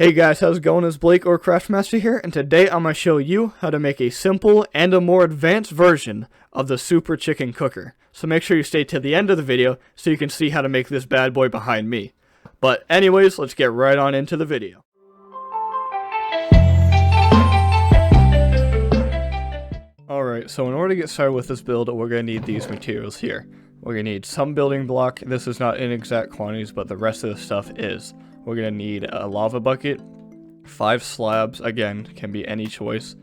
Hey guys, how's it going? It's Blake or Craftmaster here, and today I'm going to show you how to make a simple and a more advanced version of the Super Chicken Cooker. So make sure you stay to the end of the video so you can see how to make this bad boy behind me. But anyways, let's get right on into the video. Alright, so in order to get started with this build, we're going to need these materials here. We're going to need some building block. This is not in exact quantities, but the rest of the stuff is. We're going to need a lava bucket, 5 slabs, again, can be any choice,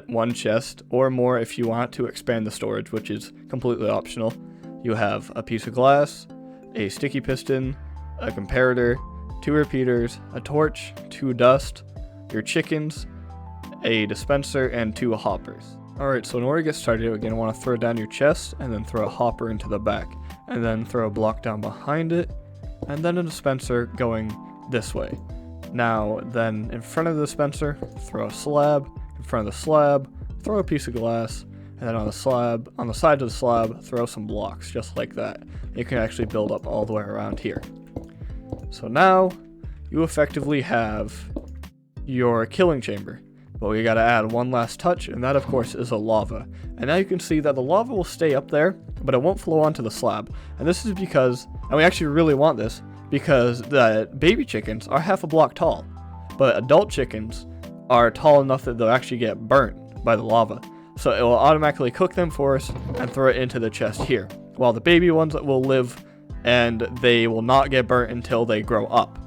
1 chest, or more if you want to expand the storage, which is completely optional. You have a piece of glass, a sticky piston, a comparator, 2 repeaters, a torch, 2 dust, your chickens, a dispenser, and 2 hoppers. Alright, so in order to get started, again, you want to throw down your chest, and then throw a hopper into the back, and then throw a block down behind it, and then a dispenser going this way. Now, then in front of the dispenser, throw a slab. In front of the slab, throw a piece of glass. And then on the slab, on the side of the slab, throw some blocks, just like that. You can actually build up all the way around here. So now, you effectively have your killing chamber. But we gotta add one last touch, and that of course is a lava. And now you can see that the lava will stay up there, but it won't flow onto the slab. And this is because, and we actually really want this, because the baby chickens are half a block tall, but adult chickens are tall enough that they'll actually get burnt by the lava. So it will automatically cook them for us and throw it into the chest here, while the baby ones will live and they will not get burnt until they grow up.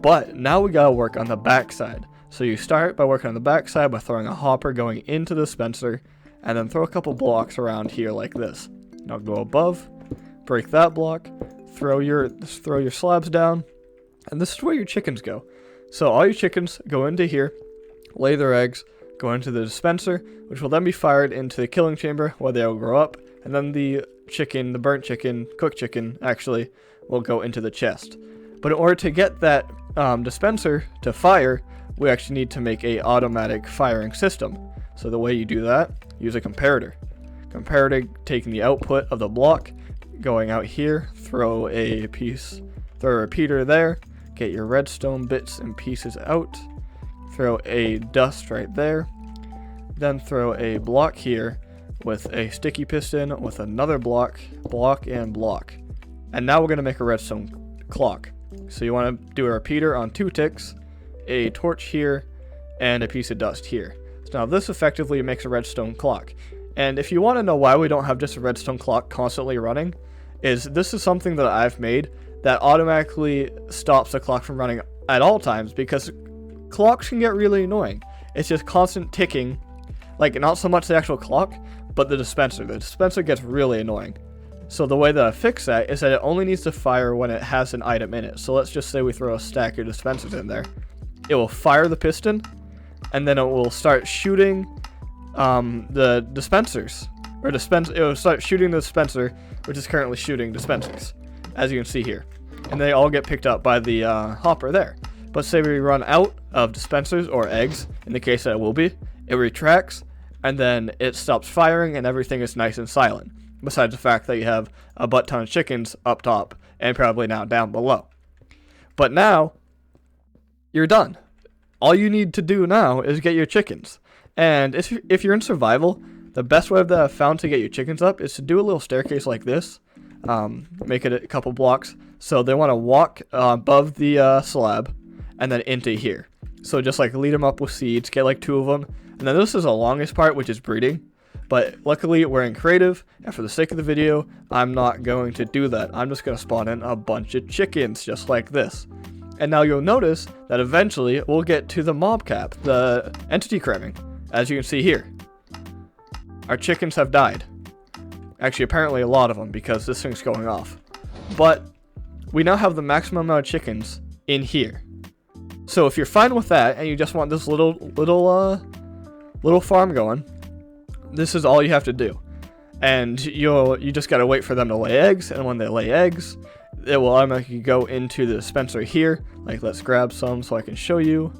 But now we gotta work on the back side. So you start by working on the back side by throwing a hopper going into the dispenser, and then throw a couple blocks around here like this. Now go above, break that block, throw your slabs down, and this is where your chickens go. So all your chickens go into here, lay their eggs, go into the dispenser, which will then be fired into the killing chamber where they'll grow up, and then the chicken, the burnt chicken, cooked chicken actually, will go into the chest. But in order to get that dispenser to fire, we actually need to make a automatic firing system. So the way you do that, use a comparator. Comparator taking the output of the block, going out here, throw a repeater there, get your redstone bits and pieces out, throw a dust right there, then throw a block here with a sticky piston with another block, and block. And now we're going to make a redstone clock. So you want to do a repeater on 2 ticks, a torch here, and a piece of dust here. So now this effectively makes a redstone clock. And if you want to know why we don't have just a redstone clock constantly running, this is something that I've made that automatically stops the clock from running at all times, because clocks can get really annoying. It's just constant ticking, like not so much the actual clock, but the dispenser. The dispenser gets really annoying. So the way that I fix that is that it only needs to fire when it has an item in it. So let's just say we throw a stack of dispensers in there. It will fire the piston, and then it will start shooting the dispensers. It will start shooting the dispenser, which is currently shooting dispensers, as you can see here. And they all get picked up by the hopper there. But say we run out of dispensers or eggs, in the case that it will be, it retracts, and then it stops firing, and everything is nice and silent. Besides the fact that you have a butt ton of chickens up top, and probably now down below. But now, you're done. All you need to do now is get your chickens. And if you're in survival, the best way that I've found to get your chickens up is to do a little staircase like this. Make it a couple blocks. So they want to walk above the slab and then into here. So just like lead them up with seeds, get like 2 of them. And then this is the longest part, which is breeding. But luckily we're in creative, and for the sake of the video, I'm not going to do that. I'm just going to spawn in a bunch of chickens just like this. And now you'll notice that eventually we'll get to the mob cap, the entity cramming, as you can see here. Our chickens have died. Actually, apparently a lot of them, because this thing's going off. But we now have the maximum amount of chickens in here. So if you're fine with that, and you just want this little farm going, this is all you have to do. And you just gotta wait for them to lay eggs, and when they lay eggs, it will automatically go into the dispenser here. Like, let's grab some so I can show you.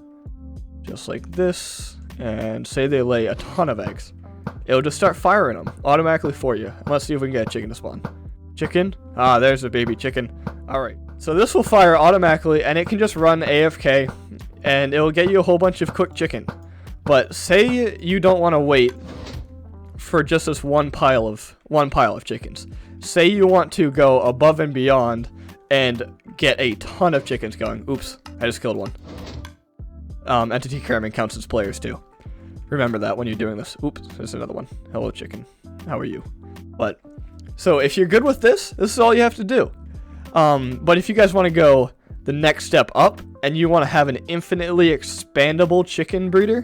Just like this. And say they lay a ton of eggs. It'll just start firing them automatically for you. Let's see if we can get a chicken to spawn. Chicken? Ah, there's a baby chicken. Alright. So this will fire automatically, and it can just run AFK and it will get you a whole bunch of cooked chicken. But say you don't want to wait for just this one pile of chickens. Say you want to go above and beyond and get a ton of chickens going. Oops, I just killed one. Entity cramming counts as players too. Remember that when you're doing this. Oops, there's another one. Hello, chicken. How are you? But so if you're good with this is all you have to do. But if you guys want to go the next step up and you want to have an infinitely expandable chicken breeder,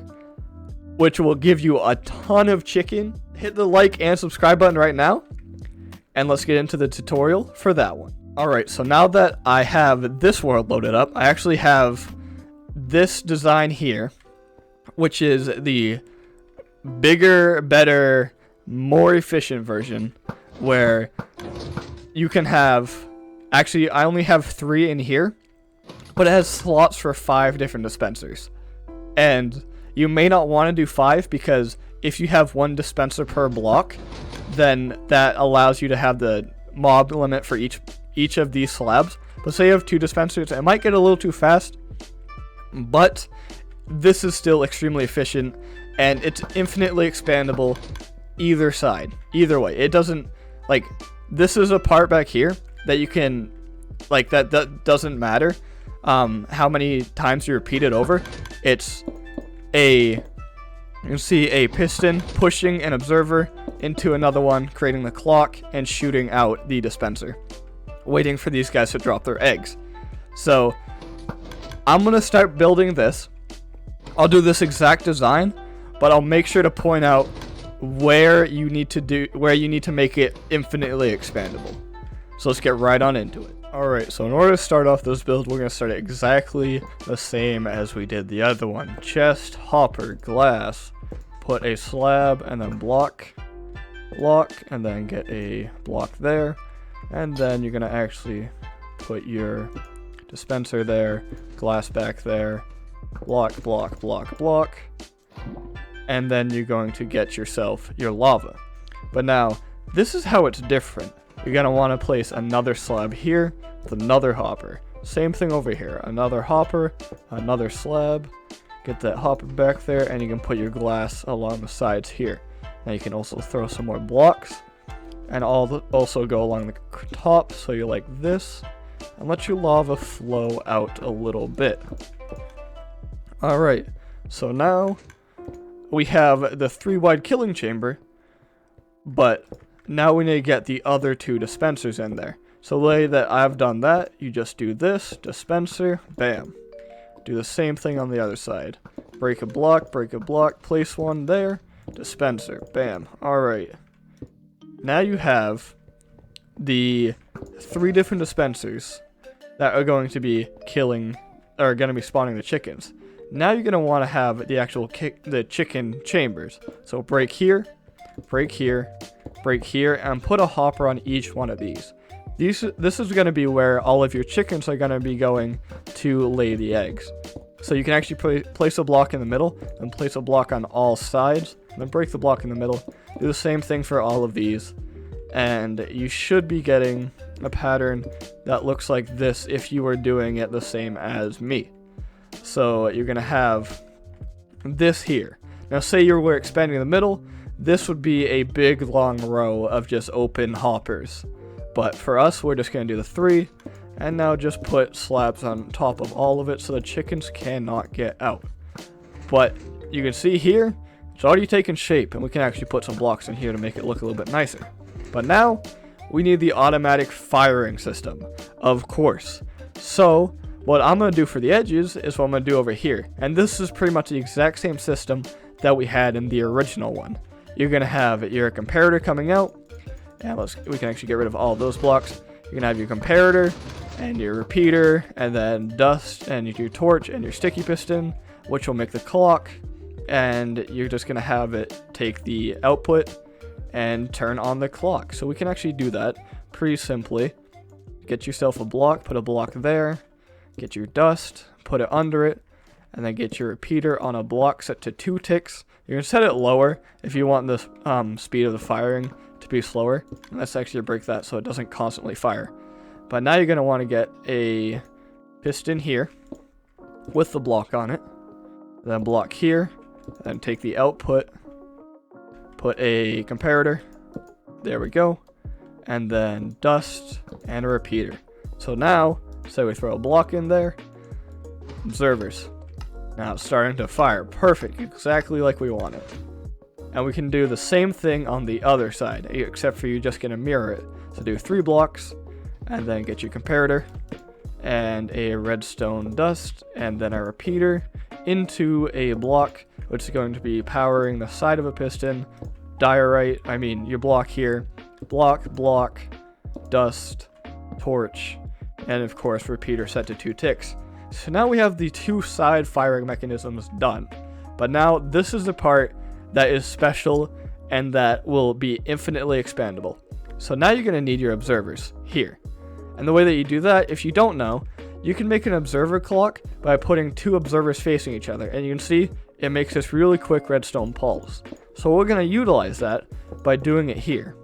which will give you a ton of chicken, hit the like and subscribe button right now, and let's get into the tutorial for that one. Alright, so now that I have this world loaded up, I actually have this design here, which is the bigger, better, more efficient version, where you can have, actually I only have 3 in here, but it has slots for 5 different dispensers. And you may not want to do 5 because if you have 1 dispenser per block, then that allows you to have the mob limit for each of these slabs. But say you have 2 dispensers, it might get a little too fast, but this is still extremely efficient and it's infinitely expandable either side, either way. It doesn't, like, this is a part back here that you can, like, that doesn't matter how many times you repeat it over. It's you can see a piston pushing an observer into another one, creating the clock and shooting out the dispenser, waiting for these guys to drop their eggs. So I'm gonna start building this. I'll do this exact design, but I'll make sure to point out where you need to make it infinitely expandable. So let's get right on into it. Alright, so in order to start off this build, we're going to start it exactly the same as we did the other one. Chest, hopper, glass, put a slab, and then block, and then get a block there. And then you're going to actually put your dispenser there, glass back there, block, block, block, block. And then you're going to get yourself your lava. But now, this is how it's different. You're going to want to place another slab here with another hopper. Same thing over here. Another hopper, another slab. Get that hopper back there, and you can put your glass along the sides here. Now you can also throw some more blocks, and also go along the top, so you're like this, and let your lava flow out a little bit. Alright, so now we have the 3-wide killing chamber, but now we need to get the other 2 dispensers in there. So the way that I've done that, you just do this, dispenser, bam. Do the same thing on the other side. Break a block, place one there, dispenser, bam. Alright. Now you have the 3 different dispensers that are going to be spawning the chickens. Now you're going to want to have the actual the chicken chambers. So break here, break here, break here, and put a hopper on each one of these. This is going to be where all of your chickens are going to be going to lay the eggs. So you can actually place a block in the middle, and place a block on all sides, and then break the block in the middle. Do the same thing for all of these, and you should be getting a pattern that looks like this if you were doing it the same as me. So you're going to have this here. Now say you were expanding in the middle, this would be a big long row of just open hoppers. But for us, we're just going to do the 3, and now just put slabs on top of all of it so the chickens cannot get out. But you can see here, it's already taken shape, and we can actually put some blocks in here to make it look a little bit nicer. But now, we need the automatic firing system, of course. So what I'm going to do for the edges is what I'm going to do over here. And this is pretty much the exact same system that we had in the original one. You're going to have your comparator coming out. And we can actually get rid of all of those blocks. You're going to have your comparator and your repeater, and then dust, and your torch, and your sticky piston, which will make the clock. And you're just going to have it take the output and turn on the clock. So we can actually do that pretty simply. Get yourself a block, put a block there, get your dust, put it under it, and then get your repeater on a block set to 2 ticks. You can set it lower if you want the speed of the firing to be slower, and let's actually break that so it doesn't constantly fire. But now you're going to want to get a piston here, with the block on it. Then block here. Then take the output. Put a comparator. There we go. And then dust and a repeater. So now, say we throw a block in there. Observers. Now it's starting to fire. Perfect. Exactly like we want it. And we can do the same thing on the other side, except for you just gonna mirror it. So do 3 blocks, and then get your comparator, and a redstone dust, and then a repeater into a block, which is going to be powering the side of a piston, your block here, block, dust, torch, and of course repeater set to 2 ticks. So now we have the 2 side firing mechanisms done. But now this is the part that is special and that will be infinitely expandable. So now you're going to need your observers here. And the way that you do that, if you don't know, you can make an observer clock by putting 2 observers facing each other. And you can see it makes this really quick redstone pulse. So we're going to utilize that by doing it here.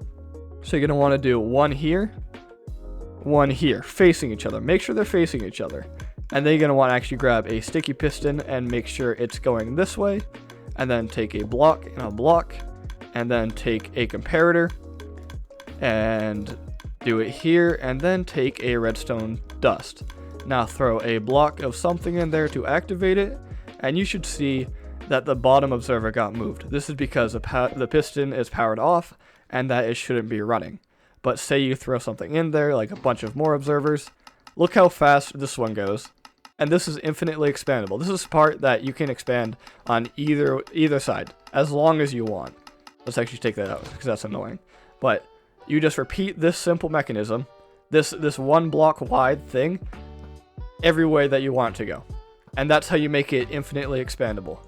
So you're going to want to do 1 here, 1 here, facing each other. Make sure they're facing each other. And then you're going to want to actually grab a sticky piston and make sure it's going this way. And then take a block and a block. And then take a comparator. And do it here. And then take a redstone dust. Now throw a block of something in there to activate it. And you should see that the bottom observer got moved. This is because the piston is powered off and that it shouldn't be running. But say you throw something in there, like a bunch of more observers. Look how fast this one goes. And this is infinitely expandable. This is part that you can expand on either side, as long as you want. Let's actually take that out, because that's annoying. But you just repeat this simple mechanism, this 1 block wide thing, every way that you want it to go. And that's how you make it infinitely expandable.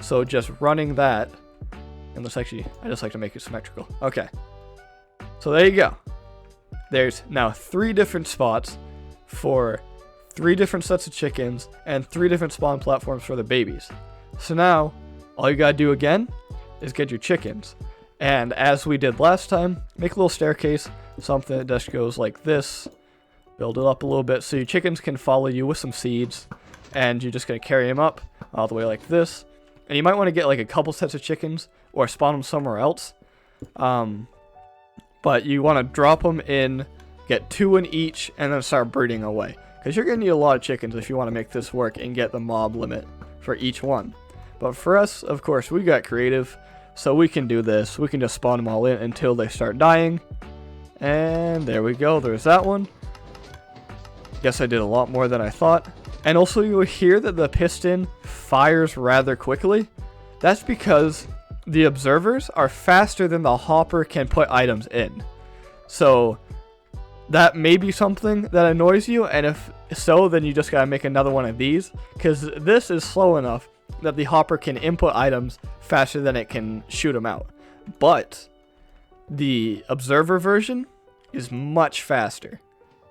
So just running that, and let's actually, I just like to make it symmetrical. Okay. So there you go. There's now 3 different spots for 3 different sets of chickens, and 3 different spawn platforms for the babies. So now, all you gotta do again is get your chickens. And as we did last time, make a little staircase, something that just goes like this. Build it up a little bit so your chickens can follow you with some seeds. And you're just gonna carry them up all the way like this. And you might want to get like a couple sets of chickens, or spawn them somewhere else. But you want to drop them in, get 2 in each, and then start breeding away. Because you're going to need a lot of chickens if you want to make this work and get the mob limit for each one. But for us, of course, we got creative, so we can do this. We can just spawn them all in until they start dying. And there we go, there's that one. Guess I did a lot more than I thought. And also you'll hear that the piston fires rather quickly. That's because the observers are faster than the hopper can put items in. So that may be something that annoys you, and if so, then you just gotta make another one of these, because this is slow enough that the hopper can input items faster than it can shoot them out. But the observer version is much faster,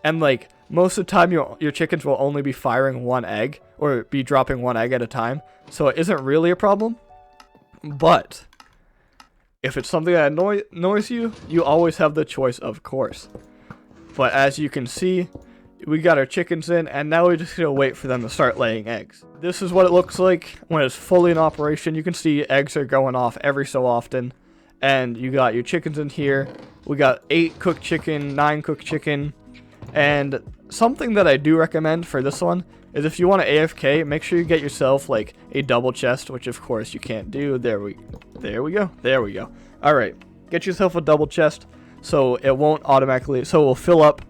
and like most of the time your chickens will only be firing 1 egg, or be dropping 1 egg at a time, so it isn't really a problem. But if it's something that annoys you, you always have the choice, of course. But as you can see, we got our chickens in, and now we're just going to wait for them to start laying eggs. This is what it looks like when it's fully in operation. You can see eggs are going off every so often. And you got your chickens in here. We got 8 cooked chicken, 9 cooked chicken. And something that I do recommend for this one is if you want to AFK, make sure you get yourself like a double chest, which of course you can't do. There we go. All right, get yourself a double chest. So it won't automatically, so it will fill up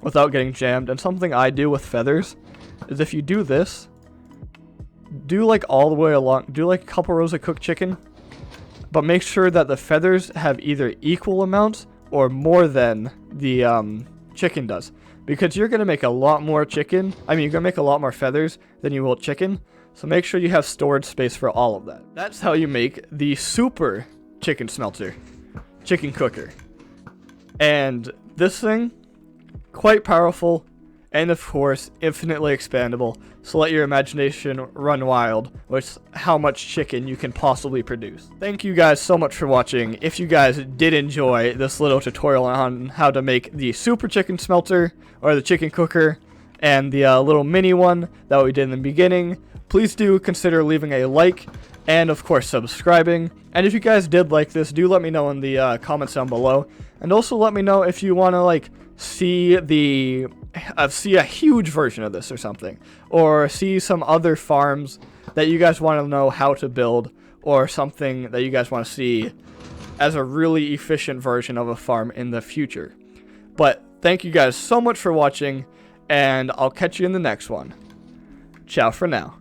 without getting jammed. And something I do with feathers is if you do this, do like all the way along, do like a couple rows of cooked chicken, but make sure that the feathers have either equal amounts or more than the chicken does. Because you're going to make a lot more chicken, you're going to make a lot more feathers than you will chicken. So make sure you have storage space for all of that. That's how you make the super chicken smelter. Chicken cooker. And this thing, quite powerful, and of course infinitely expandable, so let your imagination run wild with how much chicken you can possibly produce. Thank you guys so much for watching. If you guys did enjoy this little tutorial on how to make the super chicken smelter or the chicken cooker, and the little mini one that we did in the beginning, please do consider leaving a like and of course subscribing. And if you guys did like this, do let me know in the comments down below, and also let me know if you want to like see a huge version of this or something, or see some other farms that you guys want to know how to build, or something that you guys want to see as a really efficient version of a farm in the future. But thank you guys so much for watching, and I'll catch you in the next one. Ciao for now.